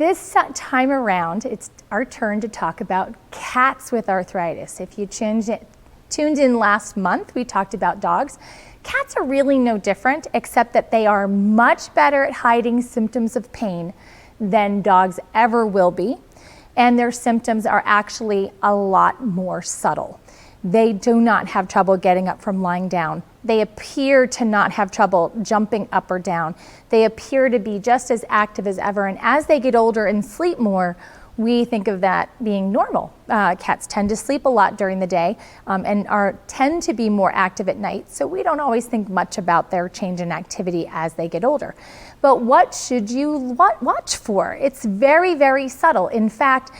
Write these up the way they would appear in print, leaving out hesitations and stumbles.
This time around, it's our turn to talk about cats with arthritis. If you tuned in last month, we talked about dogs. Cats are really no different, except that they are much better at hiding symptoms of pain than dogs ever will be, and their symptoms are actually a lot more subtle. They do not have trouble getting up from lying down. They appear to not have trouble jumping up or down. They appear to be just as active as ever, and as they get older and sleep more, we think of that being normal. Cats tend to sleep a lot during the day and tend to be more active at night, so we don't always think much about their change in activity as they get older. But what should you watch for? It's very, very subtle. In fact,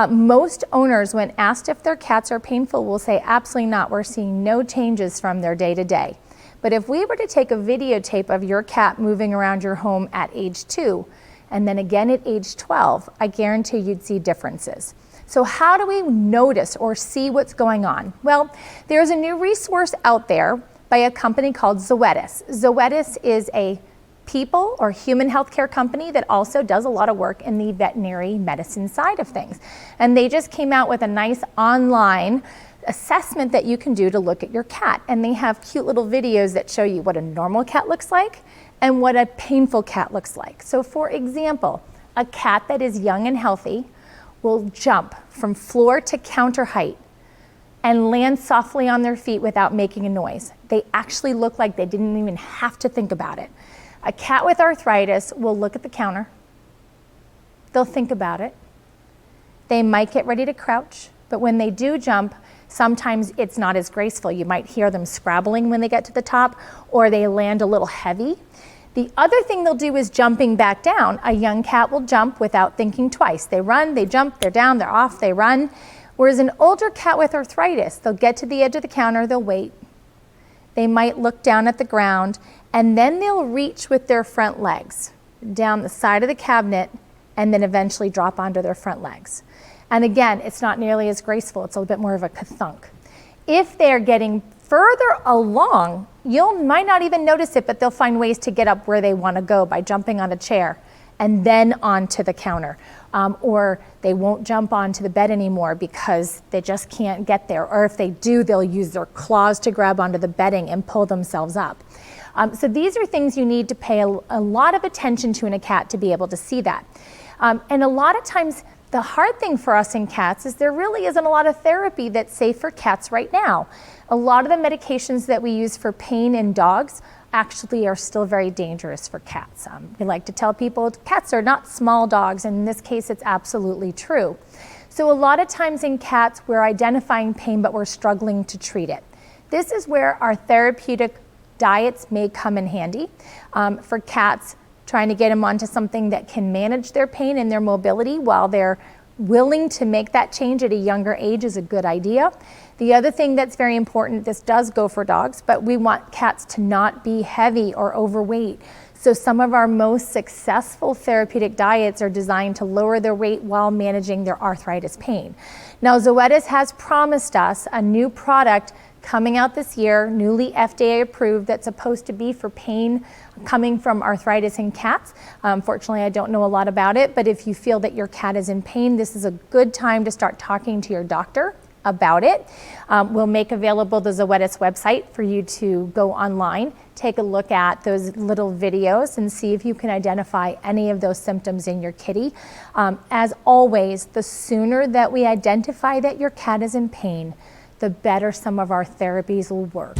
most owners, when asked if their cats are painful, will say absolutely not. We're seeing no changes from their day to day. But if we were to take a videotape of your cat moving around your home at age 2, and then again at age 12, I guarantee you'd see differences. So how do we notice or see what's going on? Well, there's a new resource out there by a company called Zoetis. Zoetis is a people or human healthcare company that also does a lot of work in the veterinary medicine side of things. And they just came out with a nice online assessment that you can do to look at your cat. And they have cute little videos that show you what a normal cat looks like and what a painful cat looks like. So for example, a cat that is young and healthy will jump from floor to counter height and land softly on their feet without making a noise. They actually look like they didn't even have to think about it. A cat with arthritis will look at the counter. They'll think about it. They might get ready to crouch, but when they do jump, sometimes it's not as graceful. You might hear them scrabbling when they get to the top, or they land a little heavy. The other thing they'll do is jumping back down. A young cat will jump without thinking twice. They run, they jump, they're down, they're off, they run. Whereas an older cat with arthritis, they'll get to the edge of the counter, they'll wait. They might look down at the ground, and then they'll reach with their front legs down the side of the cabinet and then eventually drop onto their front legs. And again, it's not nearly as graceful. It's a little bit more of a ka-thunk. If they're getting further along, you might not even notice it, but they'll find ways to get up where they want to go by jumping on a chair and then onto the counter. Or they won't jump onto the bed anymore because they just can't get there. Or if they do, they'll use their claws to grab onto the bedding and pull themselves up. So these are things you need to pay a lot of attention to in a cat to be able to see that. And a lot of times, the hard thing for us in cats is there really isn't a lot of therapy that's safe for cats right now. A lot of the medications that we use for pain in dogs actually are still very dangerous for cats. We like to tell people cats are not small dogs, and in this case it's absolutely true. So a lot of times in cats we're identifying pain but we're struggling to treat it. This is where our therapeutic diets may come in handy. For cats, trying to get them onto something that can manage their pain and their mobility while they're willing to make that change at a younger age is a good idea. The other thing that's very important, this does go for dogs, but we want cats to not be heavy or overweight. So some of our most successful therapeutic diets are designed to lower their weight while managing their arthritis pain. Now, Zoetis has promised us a new product coming out this year, newly FDA approved, that's supposed to be for pain coming from arthritis in cats. Fortunately, I don't know a lot about it, but if you feel that your cat is in pain, this is a good time to start talking to your doctor about it. We'll make available the Zoetis website for you to go online, take a look at those little videos and see if you can identify any of those symptoms in your kitty. As always, the sooner that we identify that your cat is in pain, the better some of our therapies will work.